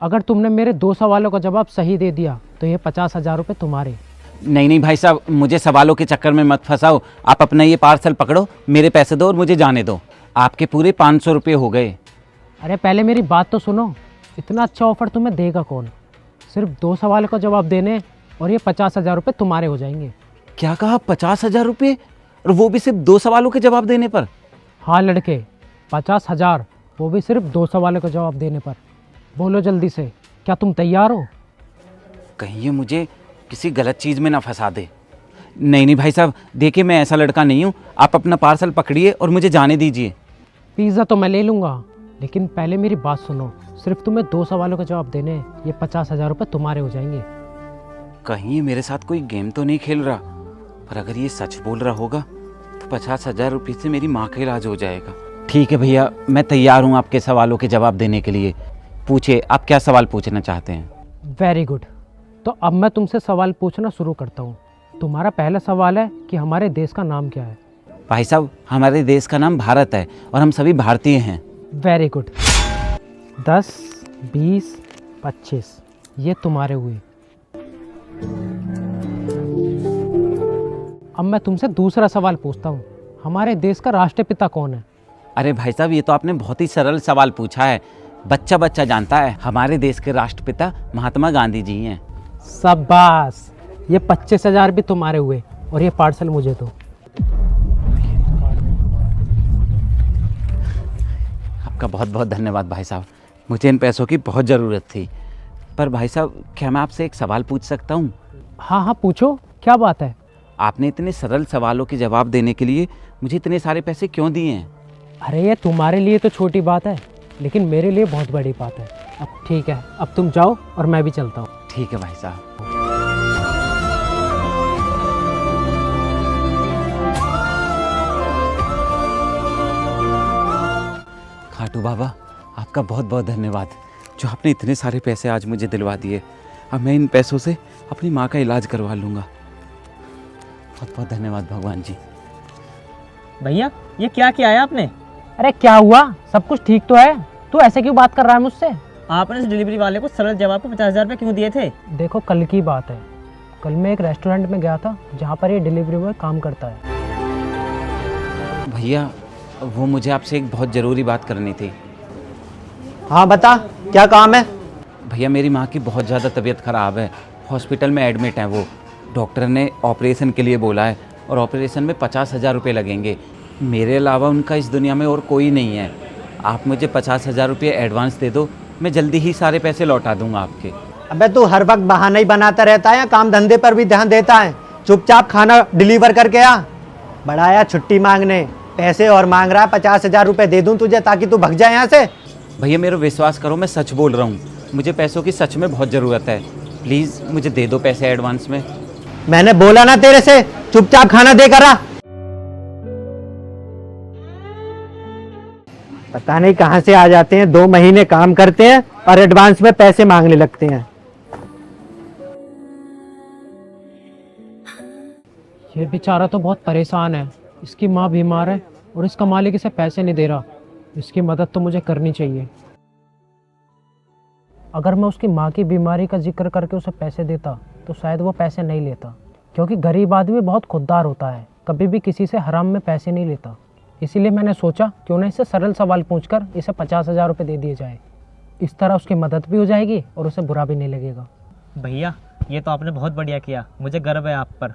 अगर तुमने मेरे 2 सवालों का जवाब सही दे दिया तो ये 50,000 रुपये तुम्हारे। नहीं नहीं भाई साहब, मुझे सवालों के चक्कर में मत फंसाओ। आप अपना ये पार्सल पकड़ो, मेरे पैसे दो और मुझे जाने दो। आपके पूरे 500 रुपये हो गए। अरे पहले मेरी बात तो सुनो, इतना अच्छा ऑफर तुम्हें देगा कौन। सिर्फ 2 सवालों का जवाब देने और ये 50,000 रुपये तुम्हारे हो जाएंगे। क्या कहा, 50,000 रुपये? और वो भी सिर्फ 2 सवालों के जवाब देने पर? हाँ लड़के, 50,000, वो भी सिर्फ 2 सवालों का जवाब देने पर। बोलो जल्दी से, क्या तुम तैयार हो? कहीं ये मुझे किसी गलत चीज़ में ना फंसा दे। नहीं नहीं भाई साहब, देखिए मैं ऐसा लड़का नहीं हूँ। आप अपना पार्सल पकड़िए और मुझे जाने दीजिए। पिज़्ज़ा तो मैं ले लूँगा, लेकिन पहले मेरी बात सुनो। सिर्फ तुम्हें 2 सवालों का जवाब देने, ये 50,000 रुपये तुम्हारे हो जाएंगे। कहीं ये मेरे साथ कोई गेम तो नहीं खेल रहा? पर अगर ये सच बोल रहा होगा तो 50,000 रुपये से मेरी माँ का इलाज हो जाएगा। ठीक है भैया, मैं तैयार हूँ आपके सवालों के जवाब देने के लिए। पूछिए, आप क्या सवाल पूछना चाहते हैं? Very good. तो अब मैं तुमसे सवाल पूछना शुरू करता हूँ। तुम्हारा पहला सवाल है कि हमारे देश का नाम क्या है? भाई साहब, हमारे देश का नाम भारत है और हम सभी भारतीय हैं। Very good. 10, 20, 25 ये तुम्हारे हुए। अब मैं तुमसे दूसरा सवाल पूछता हूँ। हमारे देश का राष्ट्रपिता कौन है? अरे भाई साहब, ये तो आपने बहुत ही सरल सवाल पूछा है। बच्चा बच्चा जानता है, हमारे देश के राष्ट्रपिता महात्मा गांधी जी हैं। शाबाश, ये 25,000 भी तुम्हारे हुए और ये पार्सल मुझे दो। आपका बहुत बहुत धन्यवाद भाई साहब, मुझे इन पैसों की बहुत ज़रूरत थी। पर भाई साहब, क्या मैं आपसे एक सवाल पूछ सकता हूँ? हाँ हाँ पूछो, क्या बात है? आपने इतने सरल सवालों के जवाब देने के लिए मुझे इतने सारे पैसे क्यों दिए हैं? अरे ये तुम्हारे लिए तो छोटी बात है, लेकिन मेरे लिए बहुत बड़ी बात है। अब ठीक है, अब तुम जाओ और मैं भी चलता हूँ। ठीक है भाई साहब। खाटू बाबा, आपका बहुत बहुत धन्यवाद, जो आपने इतने सारे पैसे आज मुझे दिलवा दिए। अब मैं इन पैसों से अपनी माँ का इलाज करवा लूँगा। बहुत बहुत धन्यवाद भगवान जी। भैया, ये क्या किया है आपने? अरे क्या हुआ, सब कुछ ठीक तो है। तू ऐसे क्यों बात कर रहा है मुझसे? आपने इस डिलीवरी वाले को सरल जवाब पे 50,000 रुपये क्यों दिए थे? देखो, कल की बात है। कल मैं एक रेस्टोरेंट में गया था जहाँ पर ये डिलीवरी बॉय काम करता है। भैया, वो मुझे आपसे एक बहुत ज़रूरी बात करनी थी। हाँ बता, क्या काम है? भैया, मेरी माँ की बहुत ज़्यादा तबीयत ख़राब है, हॉस्पिटल में एडमिट है वो। डॉक्टर ने ऑपरेशन के लिए बोला है और ऑपरेशन में 50,000 रुपये लगेंगे। मेरे अलावा उनका इस दुनिया में और कोई नहीं है। आप मुझे 50,000 रुपये एडवांस दे दो, मैं जल्दी ही सारे पैसे लौटा दूंगा आपके। अबे तू हर वक्त बहाना ही बनाता रहता है या काम धंधे पर भी ध्यान देता है? चुपचाप खाना डिलीवर करके आ। बड़ा आया छुट्टी मांगने, पैसे और मांग रहा है 50,000 रुपये दे दूं तुझे ताकि तू भग जाए यहाँ से। भैया मेरा विश्वास करो, मैं सच बोल रहा हूँ। मुझे पैसों की सच में बहुत ज़रूरत है। प्लीज़ मुझे दे दो पैसे एडवांस में। मैंने बोला ना तेरे से, चुपचाप खाना देकर आ। पता नहीं कहाँ से आ जाते हैं, 2 महीने काम करते हैं और एडवांस में पैसे मांगने लगते हैं। ये बेचारा तो बहुत परेशान है। इसकी माँ बीमार है और इसका मालिक इसे पैसे नहीं दे रहा। इसकी मदद तो मुझे करनी चाहिए। अगर मैं उसकी माँ की बीमारी का जिक्र करके उसे पैसे देता तो शायद वो पैसे नहीं लेता, क्योंकि गरीब आदमी बहुत खुददार होता है, कभी भी किसी से हराम में पैसे नहीं लेता। इसीलिए मैंने सोचा क्यों ना इसे सरल सवाल पूछकर इसे 50,000 रुपये दे दिए जाए। इस तरह उसकी मदद भी हो जाएगी और उसे बुरा भी नहीं लगेगा। भैया, ये तो आपने बहुत बढ़िया किया, मुझे गर्व है आप पर।